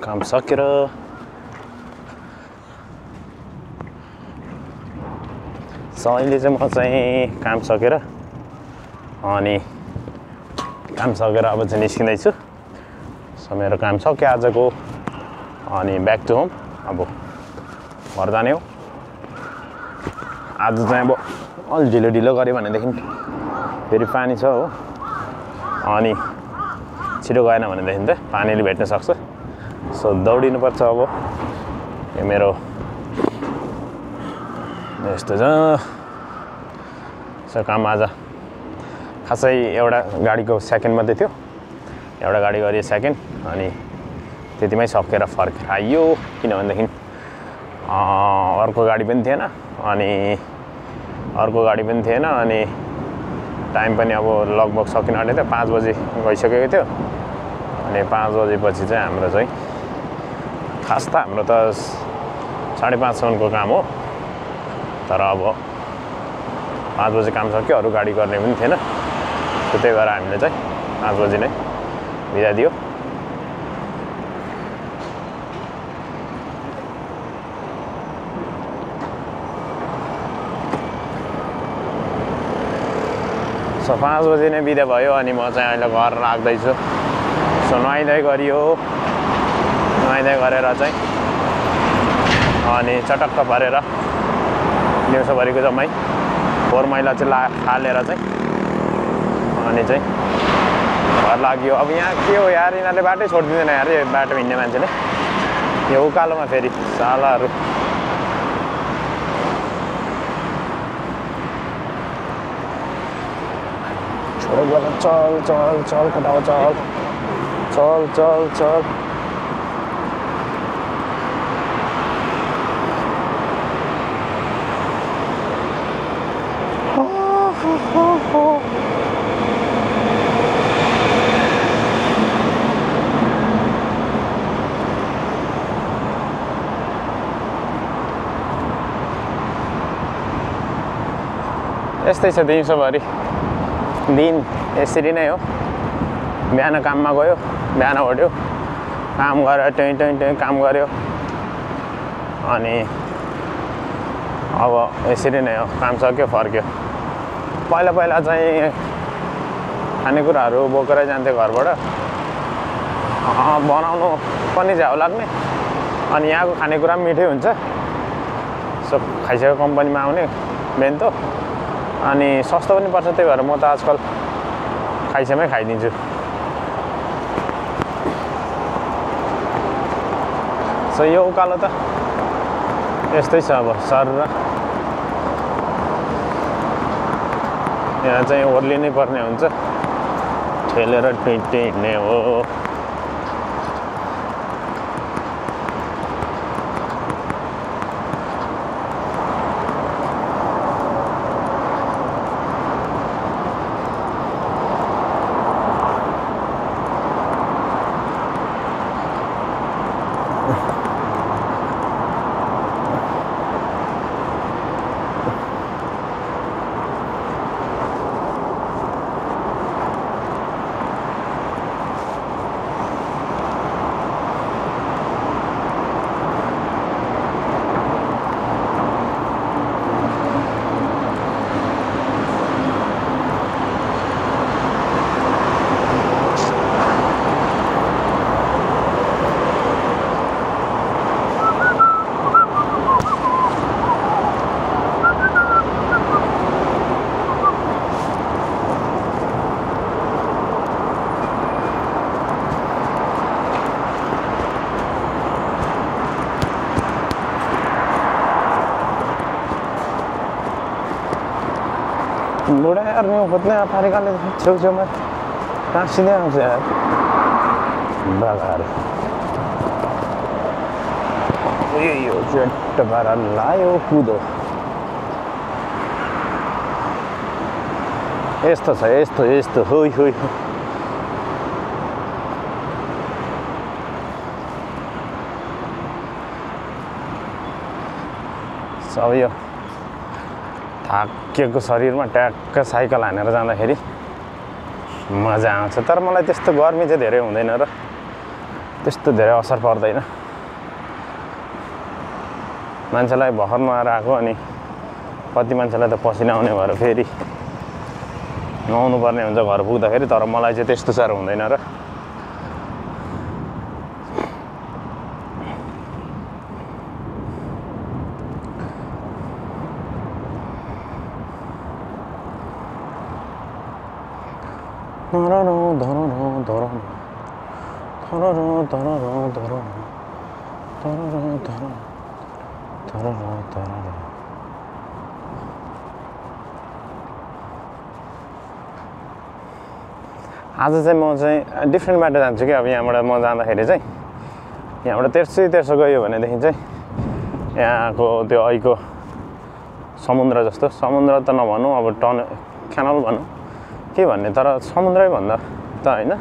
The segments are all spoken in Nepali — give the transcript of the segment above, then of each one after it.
काम सकेर अहिले चाहिँ म चाहिँ काम सकेर अनि काम सकेर अब चाहिँ निस्किँदैछु। सो मेरो काम सक्यो आजको अनि ब्याक टु होम। अब घर जाने हो। आज चाहिँ अब अलि ढिलो गरेँ भनेदेखि फेरि पानी छ हो, अनि छिटो गएन भनेदेखि त पानीले भेट्न सक्छ। सो दौडिनुपर्छ अब। यो मेरो यस्तो छ। सो काम आज खासै एउटा गाडीको सेकेन्ड मात्रै थियो, एउटा गाडी गरी सेकेन्ड, अनि त्यतिमै सकेर फर्केर आइयो। किनभनेदेखि अर्को गाडी पनि थिएन अनि टाइम पनि अब लगभग सकिन आँटेको थियो। 5 बजी गइसकेको थियो अनि 5 बजेपछि चाहिँ हाम्रो चाहिँ खास त हाम्रो त 5:30 सम्मको काम हो, तर अब 5 बजे काम सक्यो। अरू गाडी गर्ने पनि थिएन, त्यही भएर हामीले चाहिँ 5 बजी नै बिदा दियो। सो 5 बजी नै बिदा भयो अनि म चाहिँ अहिले घर लाग्दैछु। सो नुहाइधुवाइ गरियो, नुहाइधुवाइ गरेर चाहिँ अनि चटक्क परेर दिउँसोभरिको जम्मै फोहोर मैला चाहिँ हालेर चाहिँ अनि चाहिँ घर लाग्यो। अब यहाँ के हो यार, यिनीहरूले बाटै छोडिदिँदैन यार, यो बाटो हिँड्ने मान्छेले। यो उकालोमा फेरि सालाहरू। चल चल चल खटाउ चल चल चल चल। यस्तै छ दिउँसोभरि दिन, यसरी नै हो। बिहान काममा गयो, बिहान उठ्यो, काम गर्यो, टै काम गर्यो, अनि अब यसरी नै हो। काम सक्यो फर्क्यो। पहिला चाहिँ खानेकुराहरू बोकेरै जान्थ्यो घरबाट, बनाउनु पनि झ्याउ लाग्ने, अनि यहाँको खानेकुरा पनि मिठै हुन्छ। सो खाइसक्यो कम्पनीमा आउने बेन्तो, अनि सस्तो पनि पर्छ। त्यही भएर म त आजकल खाइसमै खाइदिन्छु। सो यो उकालो त यस्तै छ अब सर। यहाँ चाहिँ ओर्लिनै पर्ने हुन्छ, ठेलेर टुइटे हिँड्ने हो। बुढा यार नहीं खोज्ने तरिकाले छेउछेउमा टाँसिँदै आउँछ यार बाघाहरू। यो चट्ट पारा लायो कुदो। यस्तो छ यस्तो होइ होइ। सब यो थाकेको शरीरमा ट्याक्क साइकल हानेर जाँदाखेरि मजा आउँछ। तर मलाई त्यस्तो गर्मी चाहिँ धेरै हुँदैन र त्यस्तो धेरै असर पर्दैन। मान्छेलाई भर्खर नुहाएर आएको अनि कति मान्छेलाई त पसिना आउने भएर फेरि नुहाउनु पर्ने हुन्छ घर पुग्दाखेरि। तर मलाई चाहिँ त्यस्तो साह्रो हुँदैन र आज चाहिँ म चाहिँ डिफ्रेन्ट बाटो जान्छु कि। अब यहाँबाट म जाँदाखेरि चाहिँ यहाँबाट तेर्सो गयो भनेदेखि चाहिँ यहाँको त्यो अहिको समुद्र जस्तो, समुद्र त नभनौँ अब क्यानल भनौँ के भन्ने, तर समुद्रै भन्दा त होइन,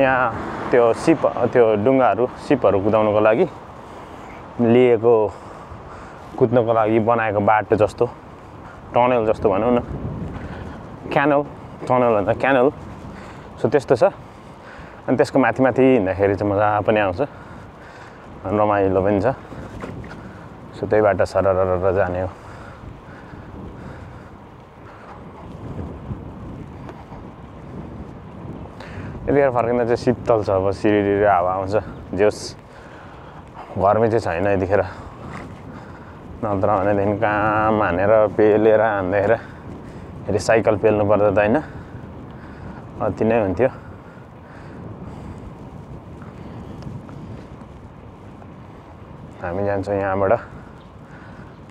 यहाँ त्यो त्यो डुङ्गाहरू सिपहरू कुदाउनुको लागि लिएको कुद्नको लागि बनाएको बाटो जस्तो, टनल जस्तो भनौँ न, क्यानल, टनल भन्दा क्यानल। सो त्यस्तो छ। अनि त्यसको माथि हिँड्दाखेरि चाहिँ मजा पनि आउँछ, रमाइलो पनि छ। सो त्यही बाटो सरर जाने हो। यतिखेर फर्किँदा चाहिँ शीतल छ, अब सिरिरी हावा आउँछ। जोस् गर्मी चाहिँ छैन यतिखेर, नत्र भनेदेखि काम हानेर पेलेर हान्दाखेरि फेरि साइकल पेल्नु पर्दा त होइन अति नै हुन्थ्यो। हामी जान्छौँ यहाँबाट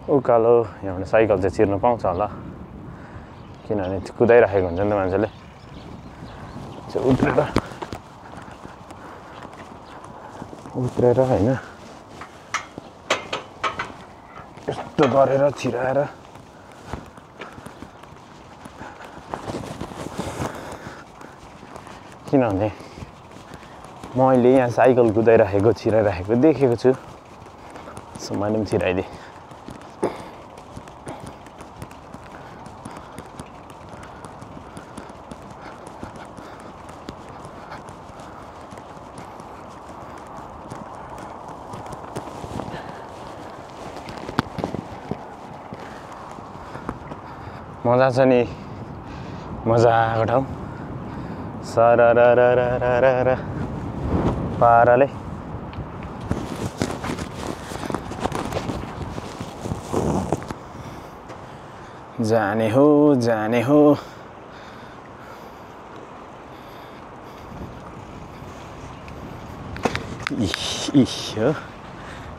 उकालो। यहाँबाट साइकल चाहिँ चिर्नु पाउँछ होला, किनभने कुदाइराखेको हुन्छ नि त मान्छेले। उत्रेर होइन यस्तो गरेर छिराएर किनभने मैले यहाँ साइकल कुदाइराखेको छिराइराखेको देखेको छु। सो मैले पनि छिराइदिएँ। मजा छ नि, मजाको ठाउँ सररररररर पाराले। जाने हो जाने हो। इस हो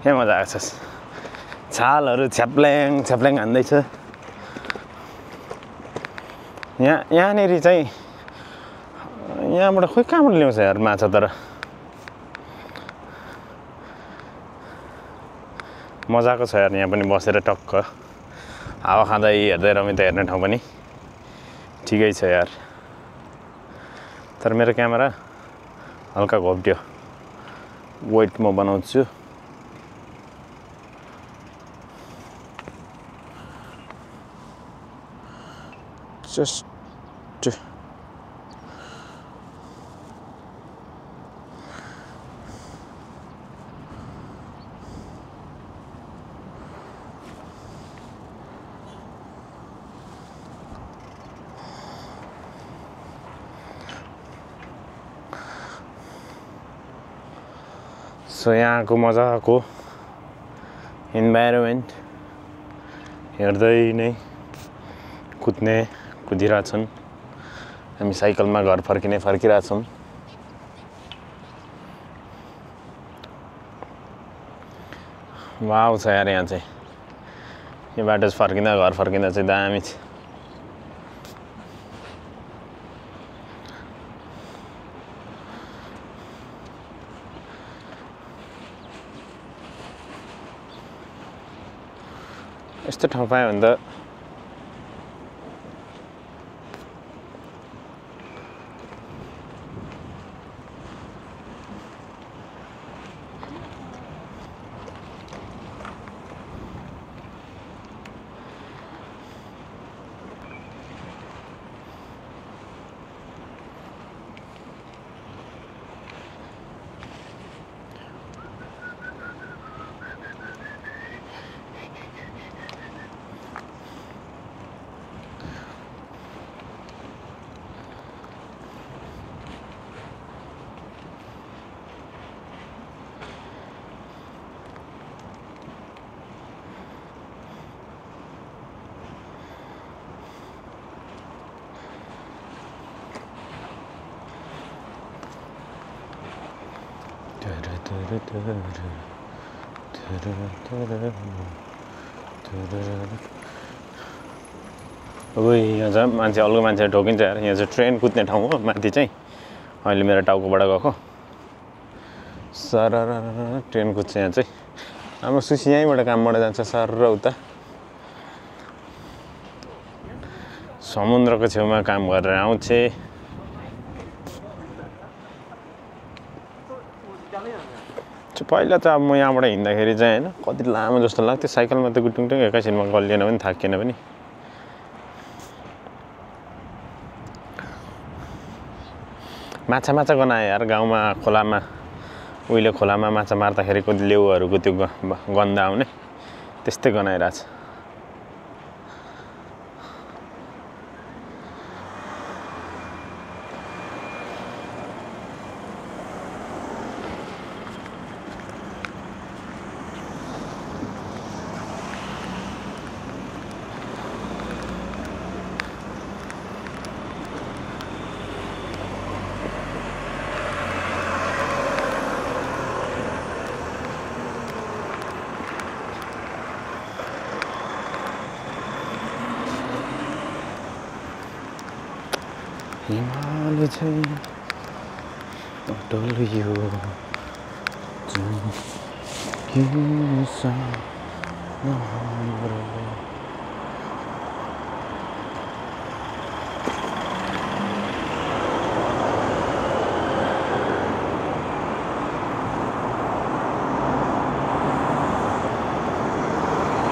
यहाँ मजा आएको छ। छालहरू छ्याप्ल्याङ छ्याप्ल्याङ हान्दैछ। यहाँनिर चाहिँ यहाँबाट खोइ कहाँबाट ल्याउँछ यार माछा। तर मजाको छ यार, यहाँ पनि बसेर टक्क हावा खाँदै हेर्दै रमिता हेर्ने ठाउँ पनि ठिकै छ यार। तर मेरो क्यामेरा हल्का घोप्ट्यो, वेट म बनाउँछु। जस्ट सो यहाँको मजाको इन्भाइरोमेन्ट हेर्दै नै कुदिरहेछन्। हामी साइकलमा घर फर्किरहेछौँ। वाउ छ यार यहाँ चाहिँ। यो बाटो फर्किँदा घर फर्किँदा चाहिँ दामी छ। यस्तो ठाउँ पायो भने त ओइ यहाँ चाहिँ मान्छे अलगै मान्छे ठोकिन्छ यार यहाँ चाहिँ ट्रेन कुद्ने ठाउँ हो माथि चाहिँ अहिले मेरो टाउकोबाट गएको सर ट्रेन कुद्छ यहाँ चाहिँ हाम्रो सुसी यहीँबाट कामबाट जान्छ सर र उता समुद्रको छेउमा काम गरेर आउँछ पहिला त अब म यहाँबाट हिँड्दाखेरि चाहिँ हैन कति लामो जस्तो लाग्थ्यो साइकलमा त गुटुङटुङ एकैछिनमा गल्लिएन पनि थाकिएन पनि माछा गनाए यार गाउँमा खोलामा उहिले खोलामा माछा मार्दाखेरिको लेउहरूको त्यो गन्ध आउने त्यस्तै गनाइरहेछ हिमाल चाहिँ डल्यो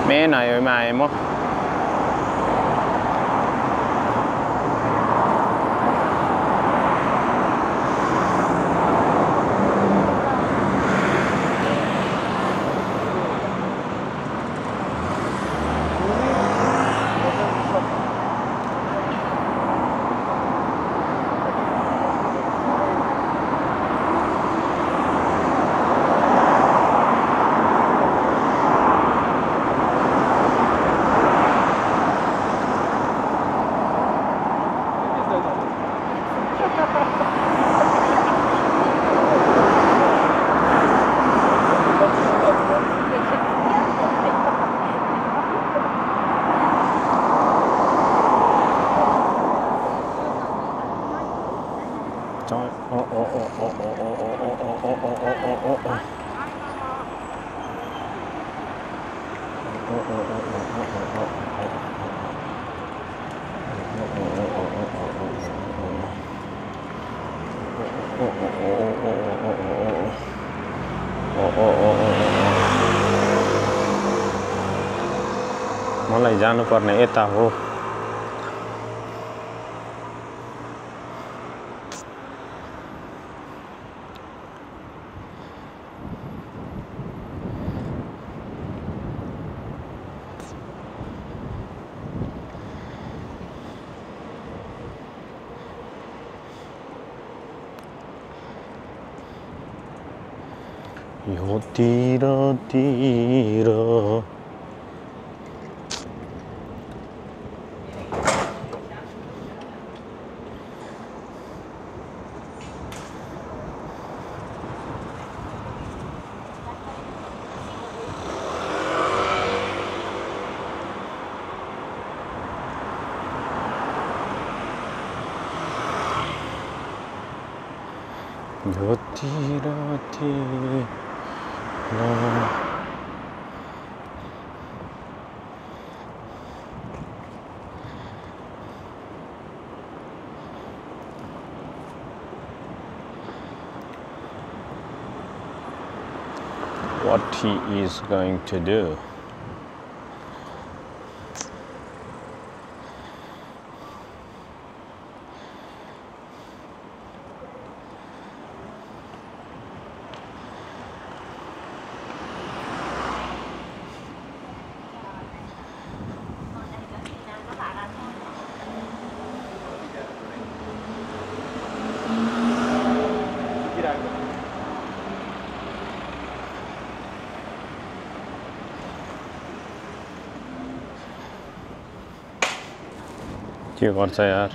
मेन हाइवेमा आएँ म मलाई जानुपर्ने यता हो यो तिर what he is going to do. के गर्छ यार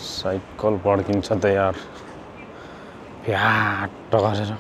साइकल पड्किन्छ त यार फ्याट गरेर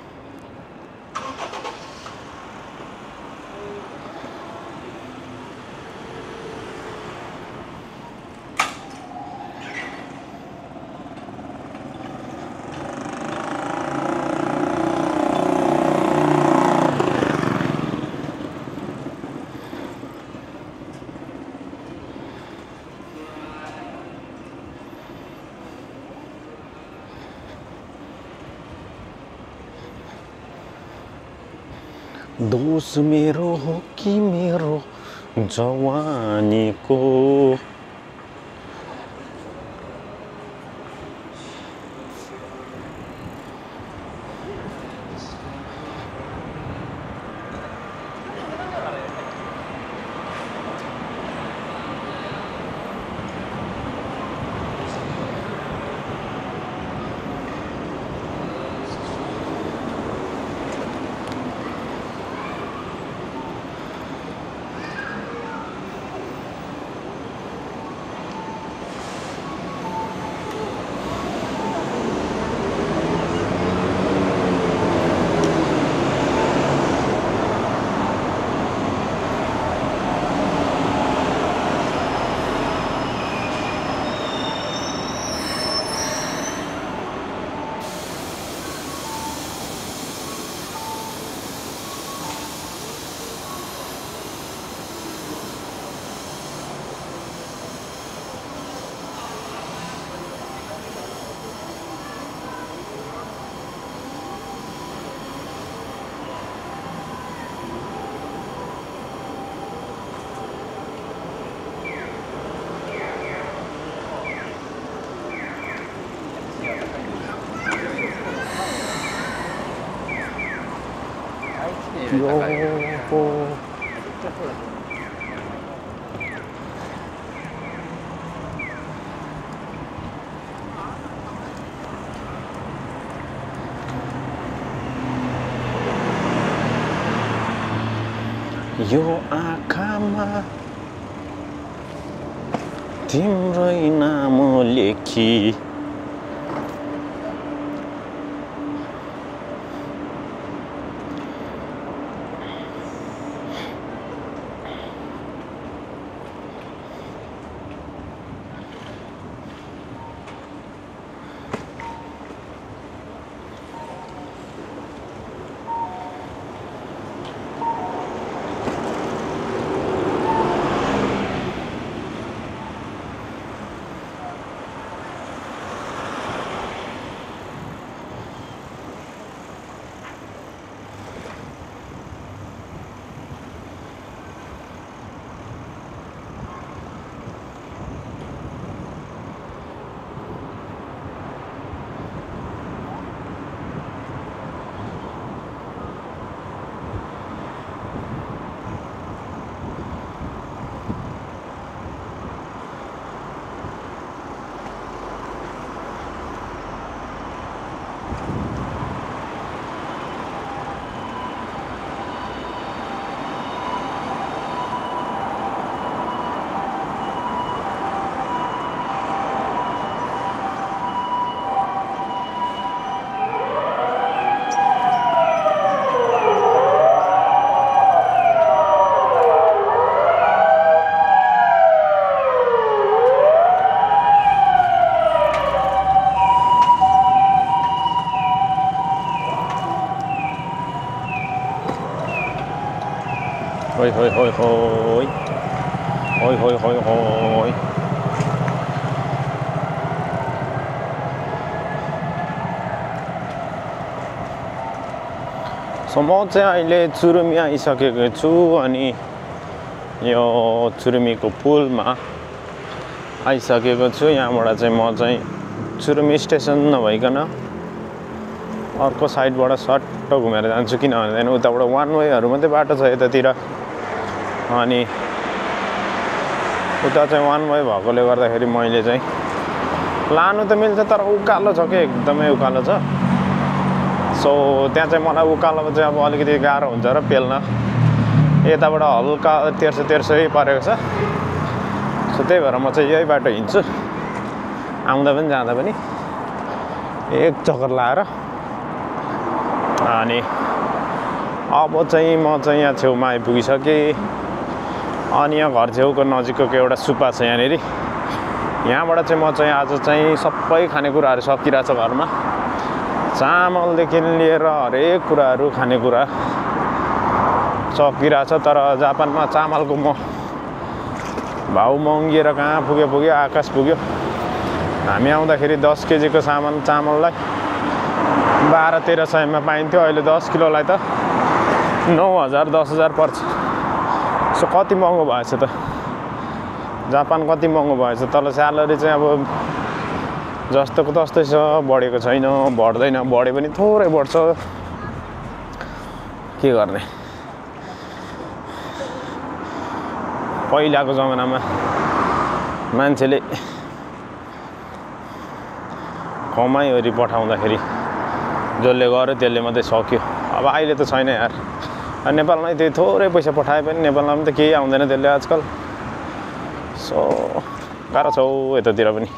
दोष मेरो हो कि मेरो जवानीको यो आँखामा तिम्रै नाम लेखी Hoi hoi hoi hoi. Hoi hoi hoi hoi. So म चाहिँ अहिले चुरुमी आइसकेको छु अनि यो चुरुमीको पुलमा आइसकेको छु। यहाँबाट चाहिँ म चाहिँ चुरुमी स्टेसन नभइकन अर्को साइडबाट सट्ट घुमेर जान्छु किनभने उताबाट वान वेहरू मात्रै बाटो छ यतातिर अनि उता चाहिँ वान वे भएकोले गर्दाखेरि मैले चाहिँ लानु त मिल्छ तर उकालो छ के एकदमै उकालो छ। सो त्यहाँ चाहिँ मलाई उकालोमा चाहिँ अब अलिकति गाह्रो हुन्छ र पेल्न यताबाट हल्का तेर्सै परेको छ। सो त्यही भएर म चाहिँ यही बाटो हिँड्छु आउँदा पनि जाँदा पनि एक चक्कर लाएर अनि अब चाहिँ म चाहिँ यहाँ छेउमा आइपुगिसकेँ अनि यहाँ घर छेउको नजिकको एउटा सुपा छ यहाँनिर यहाँबाट चाहिँ म चाहिँ आज चाहिँ सबै खानेकुराहरू सकिरहेछ घरमा चामलदेखि लिएर हरेक कुराहरू खानेकुरा सकिरहेछ तर जापानमा चामलको भाउ महँगिएर कहाँ पुग्यो आकाश पुग्यो हामी आउँदाखेरि 10 केजीको चामललाई 12-13 सयमा पाइन्थ्यो अहिले 10 किलोलाई त 9,000 10,000 पर्छ सो कति महँगो भएछ त जापान कति महँगो भएछ तल स्यालेरी चाहिँ अब जस्तोको तस्तै छ बढेको छैन बढ्दैन बढे पनि थोरै बढ्छ के गर्ने पहिलाको जमानामा मान्छेले कमाइवरी पठाउँदाखेरि जसले गर्यो त्यसले मात्रै सक्यो अब अहिले त छैन यार नेपालमै त्यही थोरै पैसा पठाए पनि नेपालमा पनि त केही आउँदैन त्यसले आजकल सो गाह्रो छ यतातिर पनि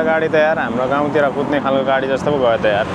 गाडी त यार हाम्रो गाउँतिर कुद्ने खालको गाडी जस्तो पो गयो त यार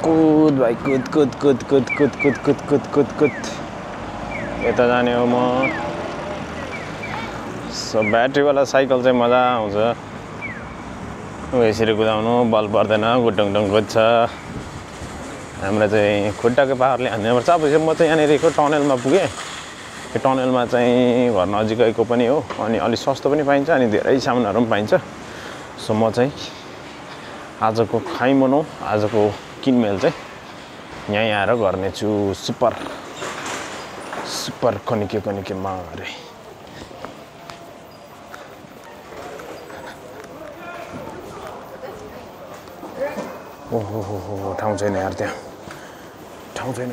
कुद भाइ कुद यता जाने हो म सो ब्याट्रीवाला साइकल चाहिँ मजा आउँछ यसरी कुदाउनु बल पर्दैन गुटुङटुङ कुद्छ हाम्रो चाहिँ खुट्टाको पावरले हान्नुपर्छ अब म चाहिँ यहाँनिरको टनलमा पुगेँ यो टनलमा चाहिँ घर नजिकैको पनि हो अनि अलिक सस्तो पनि पाइन्छ अनि धेरै सामानहरू पनि पाइन्छ सो म चाहिँ आजको खाइमनो आजको किनमेल चाहिँ यहीँ आएर गर्नेछु सुपर कनिके मारे ओहो ठाउँ छैन यार त्यहाँ ठाउँ छैन